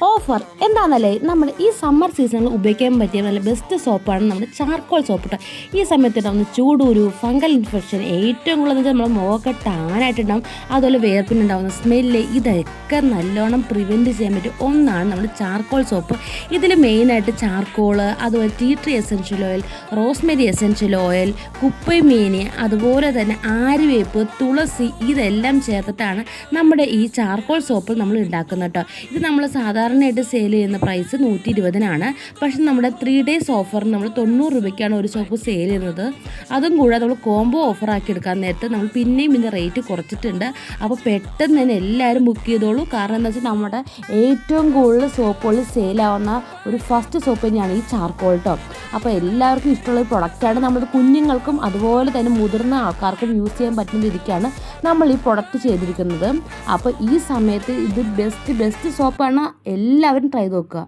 Offer എന്താണെന്നല്ലേ, നമ്മൾ ഈ സമ്മർ സീസണിൽ ഉപയോഗിക്കാൻ പറ്റിയ നല്ല ബെസ്റ്റ് സോപ്പാണ് നമ്മുടെ ചാർക്കോൾ സോപ്പ് കേട്ടോ. ഈ സമയത്തുണ്ടാകുന്ന ചൂടൂരു ഫംഗൽ ഇൻഫെക്ഷൻ ഏറ്റവും കൂടുതൽ വെച്ചാൽ നമ്മുടെ മുഖമൊക്കെ ടാനായിട്ടുണ്ടാകും. അതുപോലെ വേർപ്പിനുണ്ടാകുന്ന സ്മെല്ല് ഇതൊക്കെ നല്ലോണം പ്രിവെൻറ്റ് ചെയ്യാൻ പറ്റിയ ഒന്നാണ് നമ്മുടെ ചാർക്കോൾ സോപ്പ്. ഇതിൽ മെയിനായിട്ട് ചാർക്കോൾ, അതുപോലെ tea tree essential oil, rosemary essential oil, കുപ്പൈമേനി, അതുപോലെ തന്നെ ആര്യവേപ്പ്, തുളസി ഇതെല്ലാം ചേർത്തിട്ടാണ് നമ്മുടെ ഈ ചാർക്കോൾ സോപ്പ് നമ്മൾ ഉണ്ടാക്കുന്നത് കേട്ടോ. ഇത് നമ്മൾ സാധാരണയായിട്ട് സെയിൽ ചെയ്യുന്ന പ്രൈസ് 120-നാണ്. പക്ഷെ നമ്മുടെ 3 days ഓഫറിന് നമ്മൾ 90 രൂപയ്ക്കാണ് ഒരു സോപ്പ് സെയിൽ ചെയ്യുന്നത്. അതും കൂടാതെ നമ്മൾ കോംബോ ഓഫർ ആക്കി എടുക്കാൻ നേരത്ത് നമ്മൾ പിന്നെയും ഇതിൻ്റെ റേറ്റ് കുറച്ചിട്ടുണ്ട്. അപ്പോൾ പെട്ടെന്ന് തന്നെ എല്ലാവരും ബുക്ക് ചെയ്തോളൂ. കാരണം എന്താ വെച്ചാൽ നമ്മുടെ ഏറ്റവും കൂടുതൽ സോപ്പുകളിൽ സെയിലാവുന്ന ഒരു ഫസ്റ്റ് സോപ്പ് തന്നെയാണ് ഈ ചാർക്കോൾ കേട്ടോ. അപ്പോൾ എല്ലാവർക്കും ഇഷ്ടമുള്ള ഒരു പ്രൊഡക്റ്റാണ്. നമ്മുടെ കുഞ്ഞുങ്ങൾക്കും അതുപോലെ തന്നെ മുതിർന്ന ആൾക്കാർക്കും യൂസ് ചെയ്യാൻ പറ്റുന്ന രീതിക്കാണ് നമ്മൾ ഈ പ്രൊഡക്റ്റ് ചെയ്തിരിക്കുന്നത്. അപ്പോൾ ഈ സമയത്ത് ഇത് ബെസ്റ്റ് സോപ്പാണ്. എല്ലാവരും ട്രൈ ചെയ്ത് നോക്കുക.